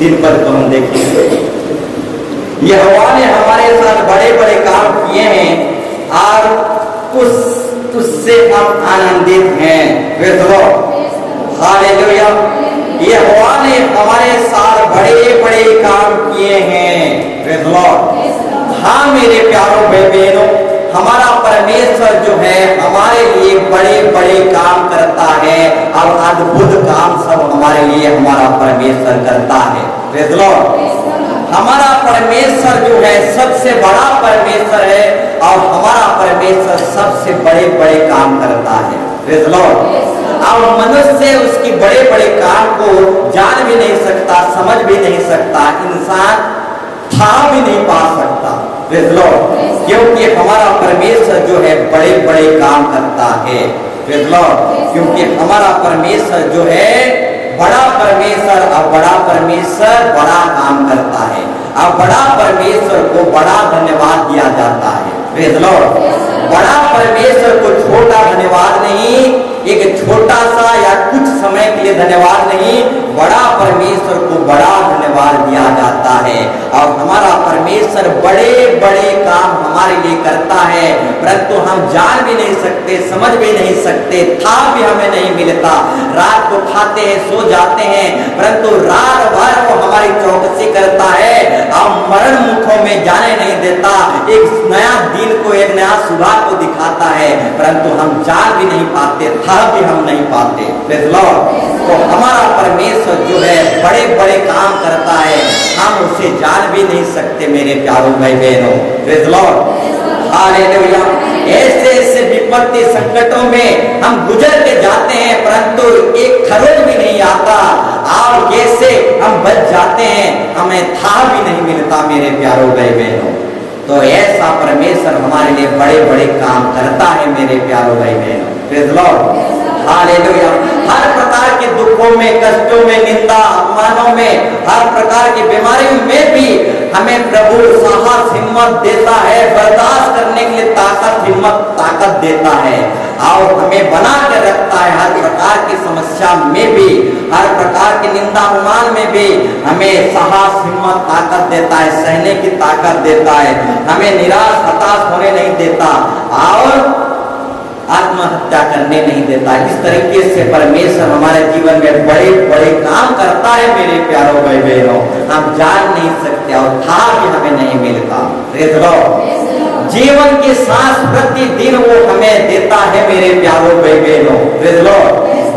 दिन पर तो हम देखेंगे। यहोवा ने हमारे साथ बड़े बड़े काम किए हैं और उससे हम आनंदित हैं। Praise the lord, hallelujah. यहोवा ने हमारे साथ बड़े बड़े काम किए हैं। Praise the lord. हाँ मेरे प्यारों भाई बहनों, हमारा परमेश्वर जो है हमारे लिए बड़े बड़े काम करता है और अद्भुत काम सब हमारे लिए हमारा परमेश्वर करता है। Praise the Lord. हमारा परमेश्वर जो है सबसे बड़ा परमेश्वर है और हमारा परमेश्वर सबसे बड़े बड़े काम करता है। Praise the Lord. और मनुष्य उसकी बड़े बड़े काम को जान भी नहीं सकता, समझ भी नहीं सकता, इंसान था भी नहीं पा सकता। Praise the Lord. क्योंकि हमारा परमेश्वर जो है बड़े बड़े काम करता है। Praise the Lord. क्योंकि हमारा परमेश्वर जो है बड़ा परमेश्वर और बड़ा परमेश्वर बड़ा काम करता है और बड़ा परमेश्वर को बड़ा धन्यवाद दिया जाता है। Praise the Lord. बड़ा परमेश्वर को छोटा धन्यवाद नहीं, एक छोटा सा या कुछ समय के लिए धन्यवाद नहीं, बड़ा परमेश्वर को बड़ा धन्यवाद दिया जाता है। और हमारा परमेश्वर बड़े बड़े काम हमारे लिए करता है, परंतु हम जान भी नहीं सकते, समझ भी नहीं सकते, था भी हमें नहीं मिलता। रात को खाते हैं, सो जाते हैं, परंतु रात भर वो हमारी चौकसी करता है और मरण मुखों में जाने नहीं देता। एक नया दिन को, एक नया सुबह को दिखाता है, परंतु हम जान भी नहीं पाते, था भी हम नहीं पाते। Praise the Lord. तो हमारा परमेश्वर जो है बड़े बड़े काम करता है, हम उसे जान भी नहीं सकते मेरे प्यारों भाई बहनों। Praise the lord, hallelujah. ऐसे ऐसे विपत्ति संकटों में हम गुजर के जाते हैं, परंतु एक खरोच भी नहीं आता और कैसे हम बच जाते हैं, हमें था भी नहीं मिलता मेरे प्यारों भाई बहनों। तो ऐसा परमेश्वर हमारे लिए बड़े बड़े काम करता है मेरे प्यारों भाई बहनों। Praise the lord, hallelujah. हर प्रकार के दुखों में, कष्टों में, निंदा अपमानों में, हर प्रकार की बीमारियों में भी हमें प्रभु साहस हिम्मत देता है, बर्दाश्त करने के लिए ताकत हिम्मत ताकत देता है और हमें बना के रखता है। हर प्रकार की समस्या में भी, हर प्रकार की निंदा अपमान में भी हमें साहस हिम्मत ताकत देता है, सहने की ताकत देता है, हमें निराश हताश होने नहीं देता और आत्महत्या करने नहीं देता। इस तरीके से परमेश्वर हमारे जीवन में बड़े बड़े काम करता है मेरे प्यारों भाई बहनों, हम जान नहीं सकते और था भी हमें नहीं मिलता। Praise the Lord. जीवन की सांस प्रतिदिन वो हमें देता है मेरे प्यारों भाई बहनों। Praise the Lord.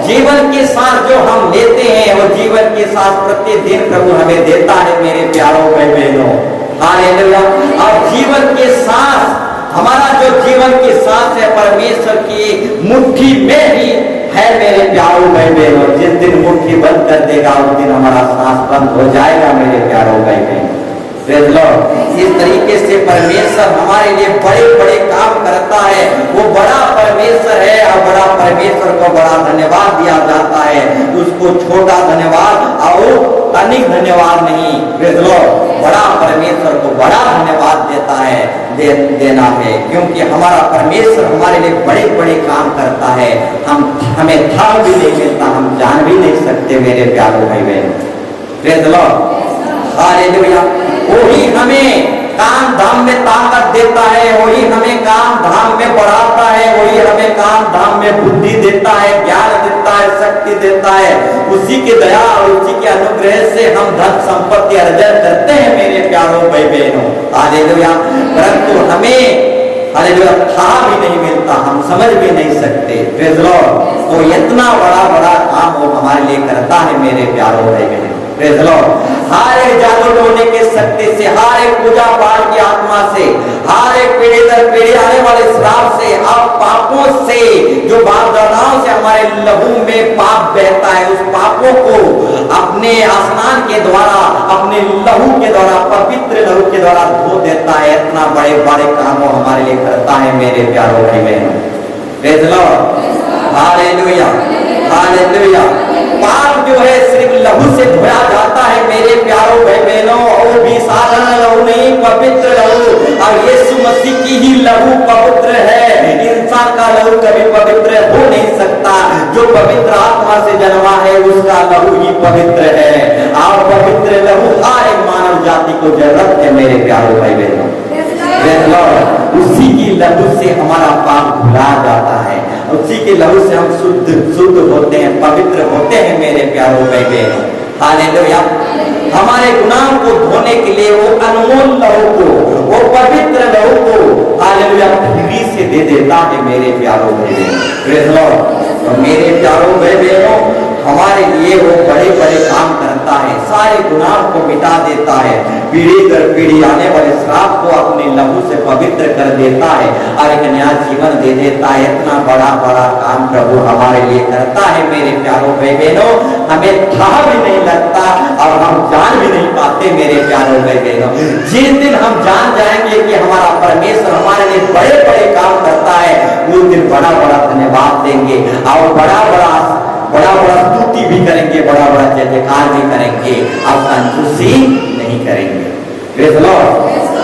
जीवन की सांस जो हम लेते हैं वो जीवन की सांस प्रतिदिन प्रभु हमें देता है मेरे प्यारों भाई बहनों। हालेलुया। और जीवन की सांस, हमारा जो जीवन की सांस है परमेश्वर की मुट्ठी में ही है मेरे प्यारों भाई बहनों। जिस दिन मुट्ठी बंद कर देगा उस दिन हमारा सांस बंद हो जाएगा मेरे प्यारों भाई बहनों। Praise the Lord. इस तरीके से परमेश्वर हमारे लिए बड़े बड़े काम करता है। वो बड़ा परमेश्वर है और बड़ा परमेश्वर को बड़ा धन्यवाद दिया जाता है, उसको छोटा धन्यवाद और अनेक धन्यवाद नहीं। Praise the Lord. बड़ा परमेश्वर को बड़ा धन्यवाद देता है, देना है, क्योंकि हमारा परमेश्वर हमारे लिए बड़े बड़े काम करता है। हमें था भी नहीं मिलता, हम जान भी नहीं सकते मेरे प्यारों भाई बहन। Praise the lord, hallelujah. वही हमें काम धाम में ताकत देता है, वही हमें काम धाम में बढ़ाता है, वही हमें काम धाम में बुद्धि देता है, ज्ञान देता है, शक्ति देता है। उसी की दया और उसी के अनुग्रह से हम धन संपत्ति अर्जन करते हैं मेरे प्यारों भाई बहनों। हालेलुया। परंतु हमें हालेलुया था भी नहीं मिलता, हम समझ भी नहीं सकते। Praise the Lord. तो इतना बड़ा बड़ा काम वो हमारे लिए करता है मेरे प्यारों भाई बहनों। Praise the Lord. हर एक जागरूक होने की शक्ति से, हर एक पूजा पाठ की आत्मा से, हर एक पीढ़ी दर पीढ़ी आने वाले श्राप से और पापों से, जो बाप दादाओं से हमारे लहू में पाप बहता है, उस पापों को अपने स्नान के द्वारा, अपने लहू के द्वारा, पवित्र लहू के द्वारा धो देता है। इतना बड़े बड़े काम वो हमारे लिए करता है मेरे प्यारों भाई बहनों। Praise the lord, hallelujah, hallelujah. पाप जो है सिर्फ लहू से धोया जाता है मेरे प्यारों भाई बहनों, और भी साधारण लहू नहीं, पवित्र लहू। और यीशु मसीह की ही लहू पवित्र है। इंसान का लहू कभी पवित्र हो नहीं सकता। जो पवित्र आत्मा से जन्मा है उसका लहू ही पवित्र है, और पवित्र लहू हमको जरूरत है मेरे प्यारों भाई बहनों। उसी की लहू से हमारा पाप धुला जाता है, उसी के लहू से हम शुद्ध होते हैं, पवित्र होते हैं मेरे प्यारों भाई बहनों। हालेलुया। हमारे गुनाहों को धोने के लिए वो अनमोल लहू को, वो पवित्र लहू को हालेलुया फ्री से दे देता है मेरे प्यारों भाई बहनों। तो मेरे प्यारों भाई बहनों, हमारे लिए वो बड़े बड़े काम करता है, सारे गुनाह को मिटा देता है, पीढ़ी दर पीढ़ी आने वाले श्राप को अपने लहू से पवित्र कर देता है और एक नया जीवन दे देता है। इतना बड़ा बड़ा काम प्रभु हमारे लिए करता है मेरे प्यारों भाई बहनों, हमें था भी नहीं लगता और हम जान भी नहीं पाते मेरे प्यारों भाई बहनों। जिस दिन हम जान जाएंगे कि हमारा परमेश्वर हमारे लिए बड़े बड़े काम करता है, उस दिन बड़ा बड़ा धन्यवाद देंगे और बड़ा बड़ा स्तुति भी करेंगे, बड़ा बड़ा जय जयकार भी करेंगे, अब कंजूसी नहीं करेंगे। Praise Lord,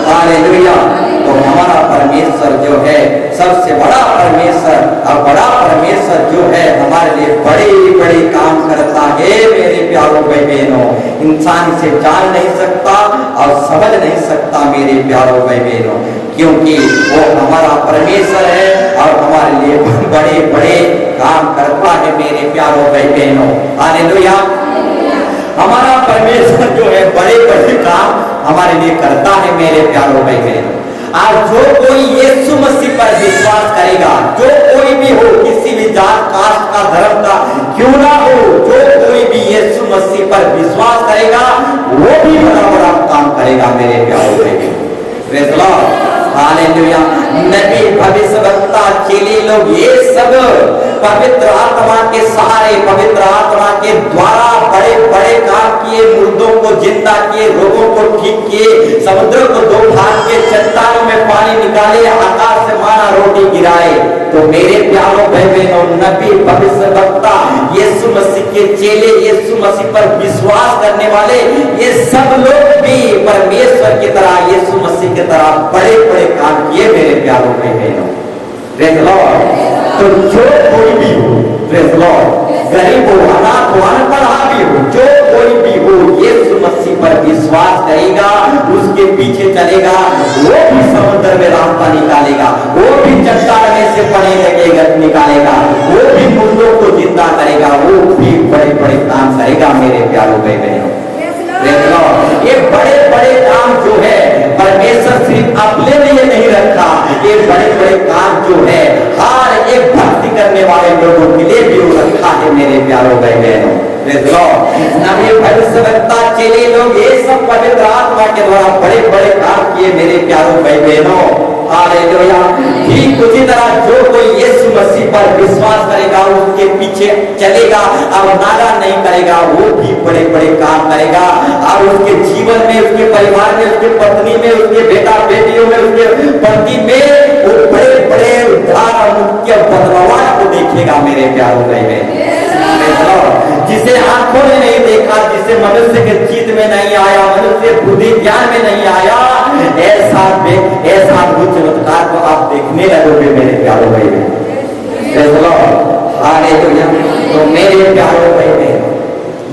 hallelujah. तो हमारा परमेश्वर जो है सबसे बड़ा परमेश्वर और बड़ा परमेश्वर जो है हमारे लिए बड़े बड़े काम करता है मेरे प्यारों भाई बहनों। इंसान इसे जान नहीं सकता और समझ नहीं सकता मेरे प्यारों भाई बहनों, क्योंकि वो हमारा परमेश्वर है और हमारे लिए बड़े बड़े काम करता है मेरे प्यारों भाई बहनों। हालेलुया। हमारा परमेश्वर जो है बड़े बड़े काम हमारे लिए करता है मेरे प्यारों भाई बहनों। और जो कोई यीशु मसीह पर विश्वास करेगा, जो कोई भी हो, किसी भी जात कास्ट का धर्म का क्यों ना हो, जो कोई भी यीशु मसीह पर विश्वास करेगा वो भी बड़ा बड़ा काम करेगा मेरे प्यारों भाई बहनों। Praise Lord, hallelujah. नबी, भविष्यवक्ता, चेले लोग ये सब पवित्र आत्मा के सहारे, पवित्र आत्मा के द्वारा बड़े बड़े काम किए, मुर्दों को जिंदा किए, रोगों को ठीक किए, समुद्र को दो भाग के, चट्टानों में पानी निकाले, आकाश से माना रोटी गिराए। तो मेरे प्यारों भाई बहनों, नबी, भविष्यवक्ता, यीशु मसीह के चेले, यीशु मसीह पर विश्वास करने वाले, ये सब लोग भी परमेश्वर की तरह, यीशु मसीह की तरह बड़े बड़े काम किए मेरे प्यारों भाई बहनों। Praise Lord. तो जो कोई भी हो, प्रेज़ लॉर्ड, गरीब हो, अनाथ हो, अनपढ़ा भी हो, जो कोई भी हो, यीशु मसीह पर विश्वास करेगा, उसके पीछे चलेगा, वो भी समुद्र में रास्ता निकालेगा, वो भी चट्टान में से पानी लगेगा निकालेगा, वो भी मुर्दों को जिंदा करेगा, वो भी बड़े बड़े काम करेगा मेरे प्यारों भाई बहनों। ये बड़े बड़े काम जो है परमेश्वर सिर्फ अपने लिए नहीं रखा, ये बड़े बड़े काम जो है हर एक भक्ति करने वाले लोगों के लिए भी रखा है मेरे प्यारों भाई बहनों। नबी, भविष्यवक्ता, चेले लोग ये सब पवित्र आत्मा के द्वारा बड़े बड़े काम किए मेरे प्यारों भाई बहनों। हालेलुया। ठीक उसी तरह जो कोई यीशु मसीह पर विश्वास करेगा, उसके पीछे चलेगा और नागा नहीं करेगा, वो भी बड़े बड़े काम करेगा और उसके जीवन में, उसके परिवार में, उसके पत्नी में, उसके बेटा बेटियों में, उसके पति में वो बड़े बड़े उद्धार और मुक्ति और बदलाव को देखेगा मेरे प्यारों भाई बहन। जिसे आंखों ने नहीं देखा, जिसे मनुष्य के चित्त में नहीं आया, मनुष्य बुद्धि ज्ञान में नहीं आया, ऐसा अद्भुत चमत्कार को आप देखने लगोगे मेरे प्यारों भाई बहन। हालेलुया। तो मेरे प्यारों भाई बहन,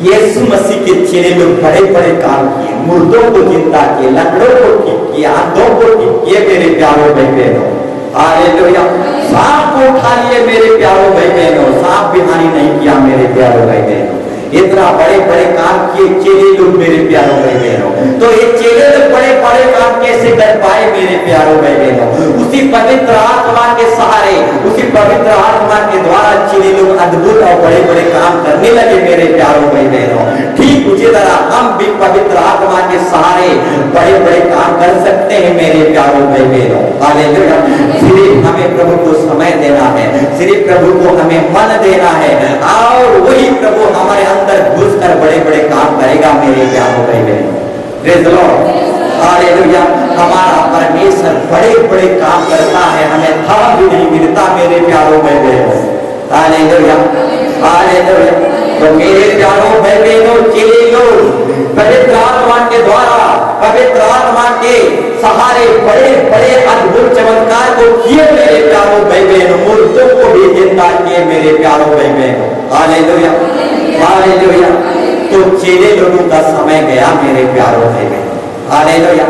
यीशु मसीह के चेले लोग बड़े बड़े काम किए, मुर्दों को जिंदा किए, लकड़ों को ठीक किए, अंधों को ठीक किए मेरे प्यारों भाई बहनों। हालेलुया। सांप को उठा लिए मेरे प्यारों भाई बहनों, सांप भी हानि नहीं किया मेरे प्यारों भाई बहनों। इतना बड़े बड़े काम किए चेले लोग मेरे प्यारों भाई बहनों। तो ये चेले लोग बड़े बड़े काम कैसे कर पाए मेरे प्यारों भाई बहनों? उसी पवित्र आत्मा के सहारे, उसी पवित्र आत्मा के द्वारा चेले लोग अद्भुत और बड़े बड़े काम करने लगे मेरे प्यारों भाई बहनों। ठीक उसी तरह हम भी पवित्र आत्मा के सहारे बड़े बड़े काम कर सकते हैं मेरे प्यारों भाई बहनों। हालेलुया। सिर्फ हमें प्रभु को समय देना है, सिर्फ प्रभु को हमें मन देना है और वही प्रभु हमारे अंदर घुसकर बड़े बड़े काम करेगा मेरे प्यारों भाई बहनों। Praise Lord. हालेलुया। हमारा परमेश्वर बड़े बड़े काम करता है, हमें था भी नहीं मिलता मेरे प्यारों भाई बहनों। हालेलुया। हालेलुया। तो मेरे प्यारों भाई बहनों, चेले लोग पवित्र आत्मा के द्वारा, पवित्र आत्मा के सहारे बड़े बड़े अद्भुत चमत्कार को किए मेरे प्यारों भाई बहनों, मुर्दों को भी जिंदा किए मेरे प्यारों भाई बहनों। हालेलुया। हालेलुया। तो चेले लोगों का समय गया मेरे प्यारों भाई बहनों। हालेलुया।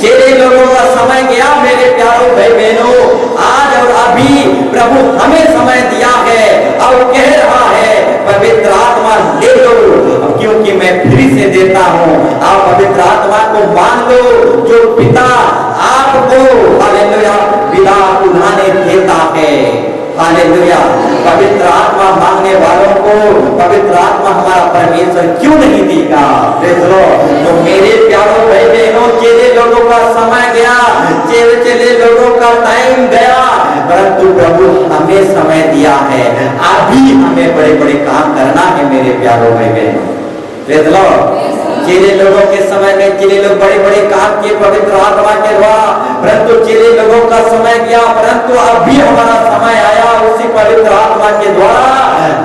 चेले लोगों का समय गया मेरे प्यारों भाई बहनों, आज और अभी प्रभु हमें समय दिया है और कह रहा है पवित्र आत्मा ले लो, क्योंकि मैं फिर से देता हूं। आप पवित्र आत्मा को मान लो जो पिता आपको हालेलुया विदा उन्हाने देता है। हालेलुया। पवित्र आत्मा मांगने वालों को पवित्र आत्मा हमारा परमेश्वर क्यों नहीं देगा? तो मेरे प्यारों भाई बहनों, चेले लोगों का समय गया, चेले लोगों का टाइम गया, परंतु प्रभु हमें समय दिया है। अभी हमें बड़े बड़े काम करना है मेरे प्यारों भाई बहनों। चेले लोगों के समय में चेले लोग बड़े बड़े काम किए पवित्र आत्मा के द्वारा, परंतु चेले लोगों का समय गया, परंतु अभी हमारा समय आया उसी पवित्र आत्मा के द्वारा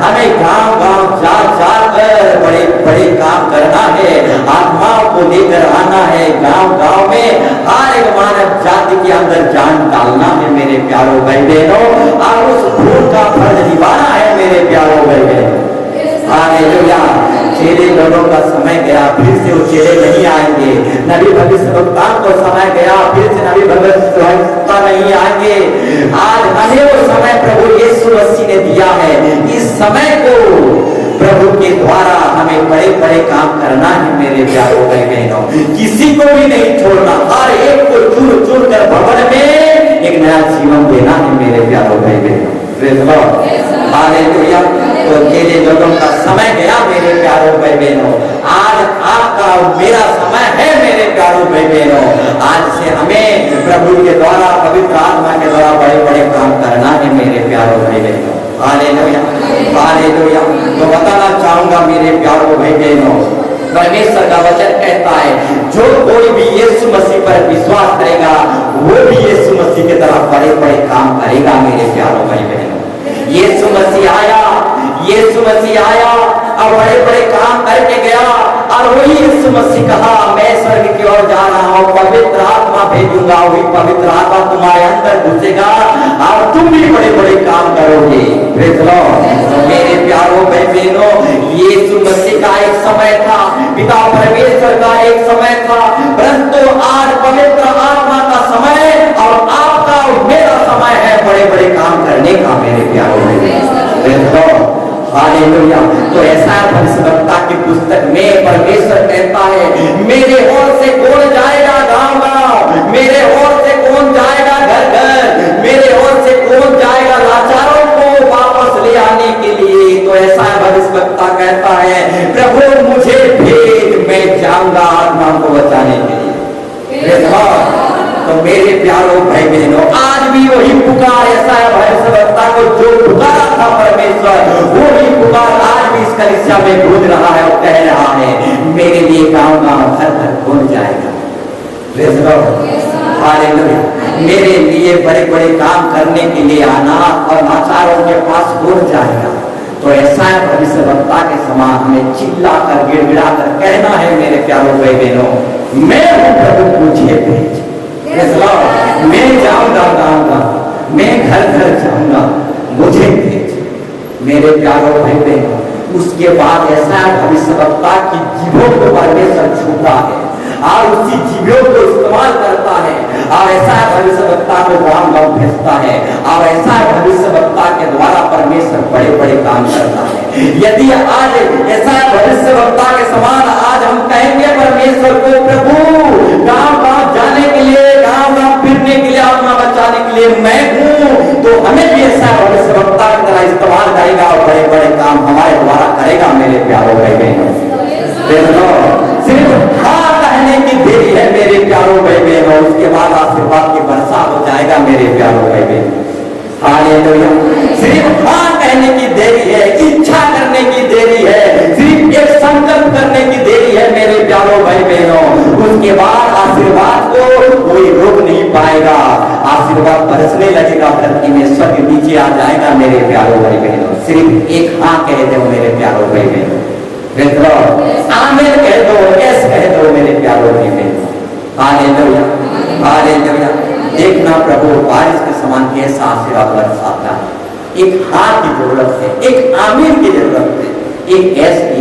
हमें गांव गांव जा कर बड़े बड़े काम करना है, आत्माओं को लेकर आना है गांव गांव में, हर एक मानव जाति के अंदर जान डालना है मेरे प्यारों भाई बहनों, और उस भूल का फर्ज निभाना है मेरे प्यारों भाई बहनों। हालेलुया। चेले लोगों का समय गया, फिर से वो चेले नहीं आएंगे। नबी भविष्यवक्ता को समय गया, फिर से नबी भविष्यवक्ता नहीं आएंगे। आज हमें वो समय प्रभु यीशु मसीह ने दिया है। इस समय को प्रभु के द्वारा हमें बड़े बड़े काम करना है मेरे प्यारों भाई बहनों। किसी को भी नहीं छोड़ना, हर एक को चुन चुन कर भवन में एक नया जीवन देना है मेरे प्यारों भाई बहनों। हालेलुया। तो चेले लोगों का समय गया मेरे प्यारों भाई बहनों, आज आपका मेरा समय है मेरे प्यारों भाई बहनों। आज से हमें प्रभु के द्वारा पवित्र आत्मा के द्वारा बड़े बड़े काम करना है मेरे प्यारों भाई बहनों। हालेलुया। हालेलुया। तो बताना चाहूंगा मेरे प्यारों भाई बहनों, परमेश्वर का वचन कहता है जो कोई भी यीशु मसीह पर विश्वास करेगा वो भी यीशु मसीह की तरह बड़े बड़े काम करेगा मेरे प्यारों भाई बहनों। यीशु मसीह आया, यीशु मसीह आया और बड़े बड़े काम करके गया, और वही यीशु मसीह कहा मैं स्वर्ग की ओर जा रहा हूँ, पवित्र आत्मा भेजूंगा, वही पवित्र आत्मा तुम्हारे अंदर घुसेगा और तुम भी बड़े बड़े काम करोगे। मेरे प्यारों भाई बहनों, यीशु मसीह का एक समय था, पिता परमेश्वर का एक समय था, परंतु आज पवित्र आत्मा का समय और आपका और मेरा समय है बड़े बड़े काम करने का मेरे प्यारों भाई बहनों। हालेलुया। तो ऐसा भविष्यवक्ता की पुस्तक में परमेश्वर कहता है मेरे ओर से कौन जाएगा गांव गांव, मेरे ओर से कौन जाएगा घर घर, मेरे ओर से कौन जाएगा लाचारों को वापस ले आने के लिए। तो ऐसा भविष्यवक्ता कहता है प्रभु मुझे भेज, मैं जाऊंगा आत्मा को बचाने के लिए। तो मेरे प्यारों भाई बहनों, आज भी वही पुकार ऐसा भविष्यवक्ता को जो पुकारा था परमेश्वर, वो ही पुकार आज भी इस कलीसिया में गूंज रहा है और कह रहा है मेरे लिए गांव गांव घर घर कौन जाएगा। हालेलुया। मेरे लिए बड़े बड़े काम करने के लिए आना और लाचारों के पास कौन जाएगा। तो ऐसा भविष्यवक्ता के समान हमें चिल्ला कर गिड़गिड़ा कर कहना है मेरे प्यारों भाई बहनों, मैं हूं प्रभु मुझे भेज, मैं जाऊंगा गांव गांव, मैं घर घर जाऊंगा, मुझे भेज मेरे प्यारों भाई बहनों। उसके बाद ऐसा भविष्यवक्ता की जीवों को परमेश्वर छूता है और उसी जीवों को इस्तेमाल करता है, और ऐसा भविष्यवक्ता को गांव गांव भेजता है, और ऐसा भविष्यवक्ता के द्वारा परमेश्वर बड़े बड़े काम करता है। यदि आज ऐसा भविष्यवक्ता के समान आज हम कहेंगे परमेश्वर को प्रभु गांव गांव जाने के लिए, गांव गांव फिरने के लिए, आत्मा बचाने के लिए मैं हूं, तो हमें भी ऐसा भविष्यवक्ता की तरह इस्तेमाल करेगा और बड़े बड़े काम हमारे द्वारा करेगा मेरे प्यारों भाई बहनों। सिर्फ हाँ कहने की देरी है मेरे प्यारों भाई बहनों, उसके बाद आशीर्वाद की वर्षा हो जाएगा मेरे प्यारों भाई बहनों। हालेलुया। सिर्फ हाँ कहने की देरी है, इच्छा करने की देरी है, सिर्फ एक संकल्प करने की देरी है मेरे प्यारों भाई बहनों, उसके बाद आशीर्वाद को कोई रोक नहीं पाएगा। आशीर्वाद बरसने लगेगा, धरती में स्वर्ग नीचे आ जाएगा मेरे प्यारों भाई बहनों। सिर्फ एक हाँ कह दो मेरे प्यारों भाई बहनों, आमीन कह दो, यस कह दो मेरे प्यारों भाई बहनों। हालेलुया। हालेलुया। देखना प्रभु बारिश के समान कैसा आशीर्वाद बरसाता है। एक हाँ की जरूरत है, एक आमीन की जरूरत है, एक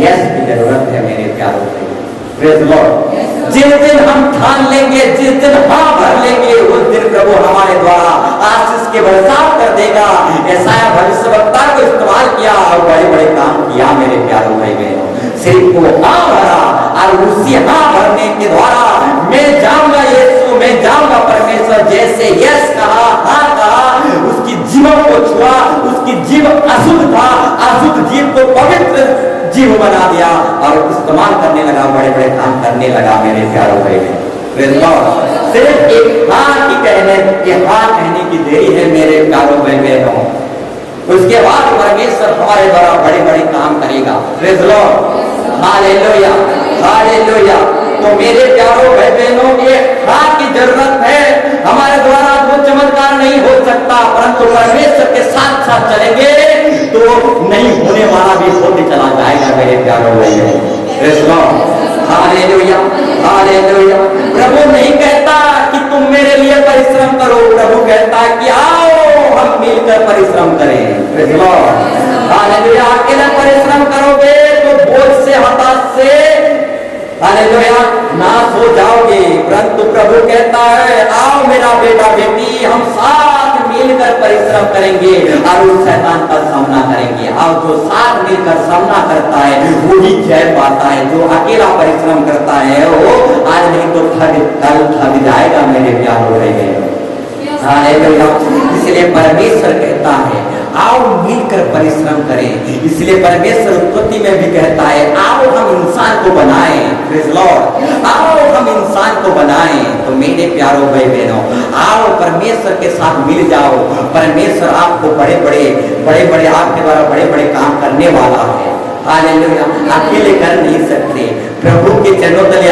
यस की जरूरत है मेरे प्यारों भाई। Praise the Lord. जिस दिन हम ठान लेंगे, जिस दिन हाँ भर लेंगे, उस दिन प्रभु हमारे द्वारा आशीष के बरसात कर देगा। यशायाह भविष्यवक्ता को इस्तेमाल किया और बड़े बड़े काम किया मेरे प्यारों भाई बहनों। सिर्फ वो हाँ भरा और उसी हाँ भरने के द्वारा मैं जाऊंगा यीशु, मैं जाऊंगा परमेश्वर। जैसे यस कहा, हाँ कहा, उसकी जीवन को छुआ, उसकी जीव अशुद्ध था, अशुद्ध जीव को पवित्र जीव बना दिया और इस्तेमाल करने लगा, बड़े बड़े काम करने लगा मेरे प्यारों भाई बहनों। सिर्फ एक हाँ की कहने की देरी है मेरे प्यारों भाई बहनों। उसके बाद परमेश्वर हमारे द्वारा बड़े बड़े काम करेगा। Praise the lord, hallelujah, hallelujah. तो मेरे प्यारों भाई बहनों, एक हाँ की जरूरत है। हमारे द्वारा वो चमत्कार नहीं हो सकता, परंतु परमेश्वर के साथ साथ चलेंगे तो नहीं होने वाला भी होते चला जाएगा मेरे प्यारों भाई बहनों। Praise the lord, hallelujah, hallelujah. प्रभु नहीं कहता कि तुम मेरे लिए परिश्रम करो, प्रभु कहता है कि आओ हम मिलकर परिश्रम करें। Praise the lord, hallelujah. अकेले परिश्रम करोगे तो बोझ से, हताश से, हालेलुया, नाश हो जाओगे। परंतु प्रभु कहता है आओ मेरा बेटा बेटी, हम साथ मिलकर परिश्रम करेंगे और उस शैतान का सामना करेंगे। और जो साथ मिलकर सामना करता है वो ही जय पाता है। जो अकेला परिश्रम करता है वो आज नहीं तो कल थक जाएगा मेरे प्यारों भाई। हालेलुया। इसलिए परमेश्वर कहता है आओ मिलकर परिश्रम करें। इसलिए परमेश्वर उत्पत्ति में भी कहता है आओ हम इंसान को बनाएं। प्रेज़ द लॉर्ड, आओ हम इंसान को बनाएं। तो मेरे प्यारों भाई बहनों, आओ परमेश्वर के साथ मिल जाओ। परमेश्वर आपको बड़े बड़े आपके द्वारा बड़े बड़े काम करने वाला है। हालेलुया। अकेले कर नहीं सकते। प्रभु के चरणों तले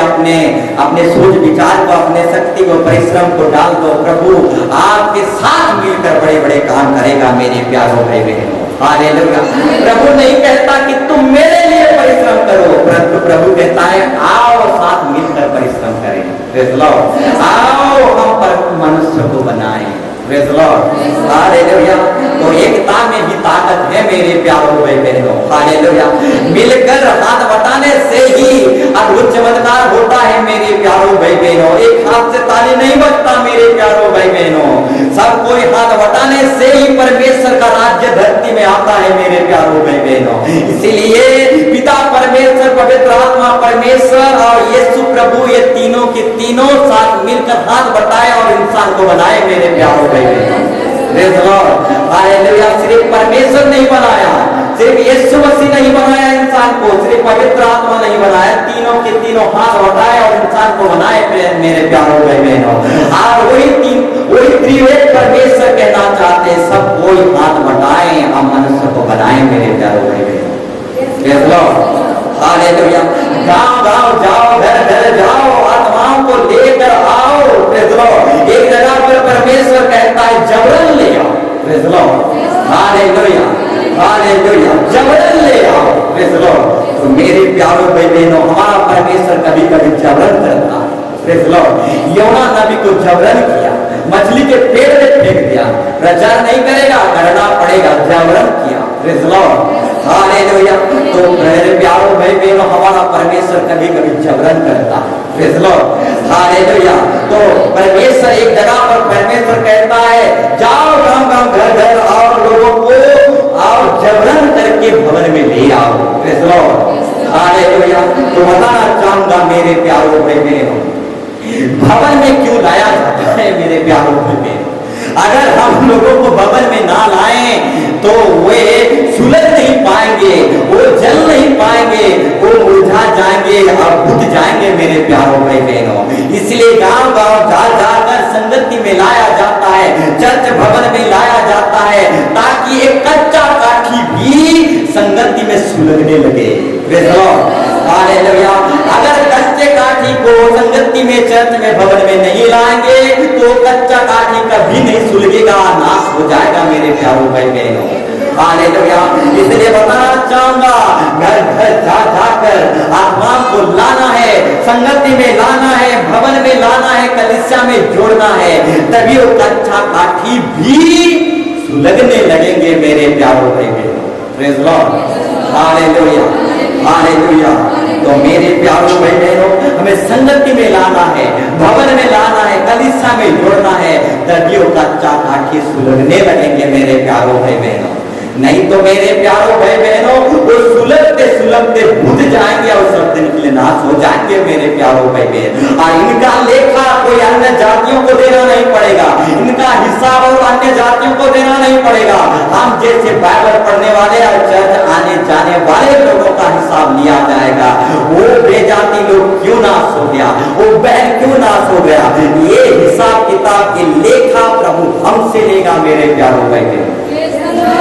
अपने सोच विचार को, अपने शक्ति को, परिश्रम को डाल दो। प्रभु आपके साथ मिलकर बड़े बड़े काम करेगा मेरे प्यारों भाई बहनों। हालेलुया। प्रभु नहीं कहता कि तुम मेरे लिए परिश्रम करो, परंतु प्रभु कहता है आओ साथ मिलकर परिश्रम करें। प्रेज़ द लॉर्ड, आओ हम मनुष्य को बनाएं। Praise the lord, hallelujah. तो एकता में भी ताकत है मेरे प्यारों भाई बहनों। हालेलुया। मिलकर हाथ बटाने से ही अद्भुत चमत्कार होता है मेरे प्यारों भाई बहनों। एक हाथ से ताली नहीं बजता मेरे प्यारों भाई बहनों। सब कोई हाथ बटाने से ही परमेश्वर का राज्य धरती में आता है मेरे प्यारों भाई बहनों। इसीलिए पिता परमेश्वर, पवित्र आत्मा परमेश्वर और यीशु प्रभु, ये तीनों के तीनों साथ मिलकर हाथ बटाए और इंसान को बनाए मेरे प्यारों भाई बहनों। Praise the lord, hallelujah. सिर्फ परमेश्वर नहीं बनाया, सिर्फ यीशु मसीह नहीं बनाया इंसान को, सिर्फ पवित्र आत्मा नहीं बनाया, तीनों के तीनों हाथ उठाए और इंसान को बनाए मेरे प्यारों भाई बहनों। और वही त्रिवेद परमेश्वर कहना चाहते हैं, सब कोई हाथ बटाए हम मनुष्य को बनाए मेरे प्यारों भाई बहनों। Praise the lord, hallelujah. गांव-गांव जाओ, घर-घर जाओ, आत्माओं को लेकर आओ। Praise the Lord. एक जगह पर परमेश्वर कहता है जबरन ले आओ। Praise the lord, hallelujah, hallelujah. जबरन ले आओ। Praise the Lord. तो मेरे प्यारों भाई बहनों, हमारा परमेश्वर कभी कभी जबरन करता है। Praise the Lord. योना नबी को जबरन किया, मछली के पेड़ में फेंक दिया। प्रचार नहीं करेगा, करना पड़ेगा, जबरन किया। Praise the lord, hallelujah. तो मेरे प्यारों भाई बहनों, हमारा परमेश्वर कभी कभी जबरन करता है। Praise the lord, hallelujah. तो परमेश्वर एक जगह पर परमेश्वर कहता है जाओ गांव-गांव, घर-घर और लोगों को आओ जबरन करके भवन में ले आओ। Praise the lord, hallelujah. तो बताना चाहूंगा मेरे प्यारों भाई बहनों, भवन में क्यों लाया जाता है मेरे प्यारों भाई बहनों? अगर हम लोगों को भवन में ना लाएं तो वे सुलझ नहीं पाएंगे, वो जल नहीं पाएंगे, वो मुरझा जाएंगे और बुझ जाएंगे मेरे प्यारों भाई बहनों। इसलिए गांव-गांव जा-जाकर संगति में लाया जाता है, चर्च भवन में लाया जाता है, ताकि एक कच्चा काठी भी संगति में सुलगने लगे। Praise the lord, hallelujah. अगर कच्चे काठी को संगति में, चर्च में, भवन में नहीं लाएंगे तो कच्चा काठी कभी नहीं सुलगेगा, नाश हो जाएगा मेरे प्यारों भाई बहनों। हालेलुया। इसलिए बताना चाहूंगा घर-घर जा-जाकर आत्मा को लाना है, संगति में लाना है, भवन में लाना है, कलीसिया में जोड़ना है, तभी वो कच्चा काठी भी सुलगने लगेंगे मेरे प्यारों भाई बहनों। Praise the lord, hallelujah, hallelujah. तो मेरे प्यारों भाई बहनों, हमें संगति में लाना है, भवन में लाना है, कलीसिया में जोड़ना है, दर्दियों का चाकाठी सुलगने लगेंगे मेरे प्यारों भाई बहनों। नहीं तो मेरे प्यारों भाई बहनों, वो सुलगते सुलगते बुझ जाएंगे और सब दिन के लिए नाश हो जाएंगे मेरे प्यारों भाई बहन। और इनका लेखा कोई अन्य जातियों को देना नहीं पड़ेगा, इनका हिसाब और अन्य जातियों को देना नहीं पड़ेगा। हम जैसे बाइबल पढ़ने वाले और चर्च आने जाने वाले लोगों का हिसाब लिया जाएगा। वो बेजाती लोग क्यों नाश हो गया, वो बहन क्यों नाश हो गया, ये हिसाब किताब की लेखा प्रभु हमसे लेगा मेरे प्यारों भाई बहन।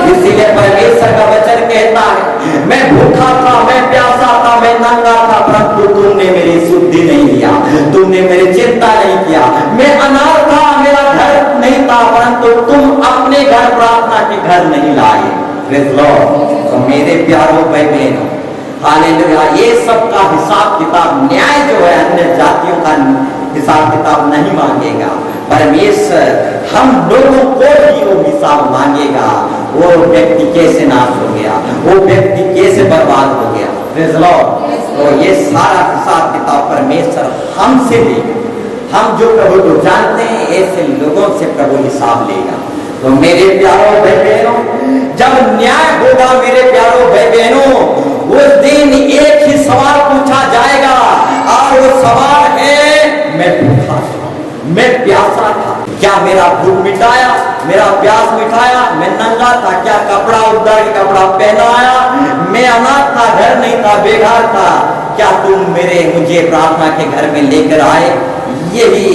इसीलिए परमेश्वर का वचन कहता है, मैं भूखा था, मैं प्यासा था, मैं नंगा था, परंतु तुमने मेरी सुधि नहीं लिया, तुमने मेरी चिंता नहीं किया। मैं अनाथ था, मेरा घर नहीं था, परंतु तुम अपने घर प्रार्थना के घर नहीं लाए। Praise Lord. तो मेरे प्यारों भाई बहनों, हालेलुया, ये सब का हिसाब किताब, न्याय जो है अन्य जातियों का हिसाब किताब नहीं मांगेगा। परमेश्वर हम लोगों को ही वो हिसाब मांगेगा। वो व्यक्ति कैसे नाश हो गया, वो व्यक्ति कैसे बर्बाद हो गया। Praise Lord. तो ये सारा हिसाब किताब परमेश्वर हमसे लेगा। हम जो प्रभु को जानते हैं ऐसे लोगों से प्रभु हिसाब लेगा। तो मेरे प्यारों भाई बहनों, जब न्याय होगा मेरे प्यारों भाई बहनों, उस दिन एक ही सवाल पूछा जाएगा, और वो सवाल है, मैं भूखा था, मैं प्यासा था, क्या मेरा भूख मिटाया, मेरा प्यास मिटाया, मैं नंगा था, क्या कपड़ा उतार के कपड़ा पहनाया, मैं अनाथ था, घर नहीं था, बेघर था, क्या तुम मुझे प्रार्थना के घर में लेकर आए। यही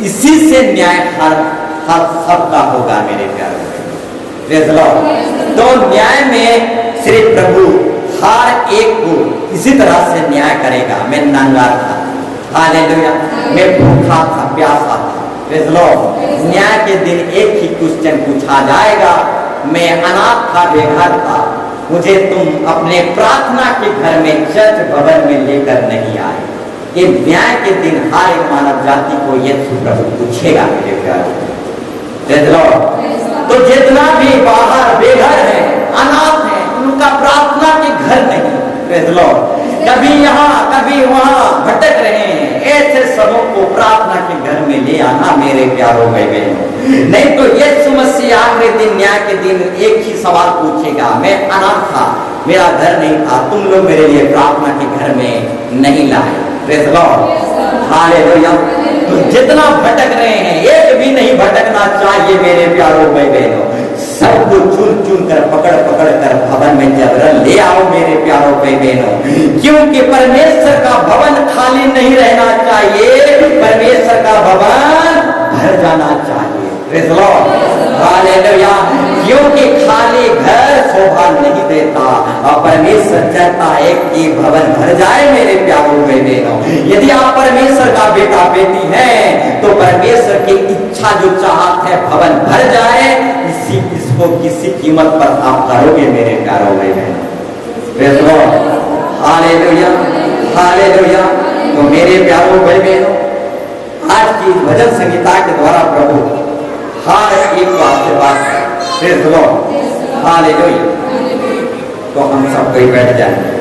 इसी से न्याय हर सबका होगा मेरे प्यारे। Praise Lord. तो न्याय में श्री प्रभु हर एक को इसी तरह से न्याय करेगा। मैं नंगा था, हालेलुया, मैं भूखा था, प्यासा था। Praise Lord. न्याय के दिन एक ही क्वेश्चन पूछा जाएगा, मैं अनाथ था, बेघर था, मुझे तुम अपने प्रार्थना के घर में, चर्च भवन में लेकर नहीं आए। ये न्याय के दिन हर एक मानव जाति को यीशु प्रभु पूछेगा मेरे प्यारे। Praise Lord. तो जितना भी बाहर बेघर है, अनाथ है, उनका प्रार्थना के घर नहीं। Praise Lord. कभी यहाँ कभी वहाँ भटक रहे हैं, ऐसे सबों को प्रार्थना के घर में ले आना मेरे प्यारों भाई बहनों। नहीं तो यीशु मसीह आखिरी दिन, न्याय के दिन एक ही सवाल पूछेगा, मैं अनाथ था, मेरा घर नहीं था, तुम लोग मेरे लिए प्रार्थना के घर में नहीं लाए। Praise Lord. हालेलुया। तो जितना भटक रहे हैं, एक भी नहीं भटकना चाहिए मेरे प्यारों भाई बहनों। सबको चुन चुन कर, पकड़ पकड़ कर भवन में जबरन ले आओ मेरे प्यारों भाई बहनों। क्योंकि परमेश्वर का भवन खाली नहीं रहना चाहिए, परमेश्वर का भवन भर जाना चाहिए। Praise Lord. हालेलुया। क्योंकि खाली घर शोभा नहीं देता, और परमेश्वर चाहता है कि भवन भर जाए मेरे प्यारों भाई बहनों। यदि आप परमेश्वर का बेटा बेटी हैं, तो परमेश्वर की इच्छा जो चाहत है भवन भर जाए, इसको किसी कीमत पर आप करोगे मेरे प्यारों भाई बहनों। Praise Lord. Hallelujah, hallelujah. तो मेरे प्यारों भाई बहनों, आज की भजन संगीता के द्वारा प्रभु हर एक को आशीर्वाद है। Praise Lord. हालेलुया। तो हम सब कोई बैठ जाएंगे।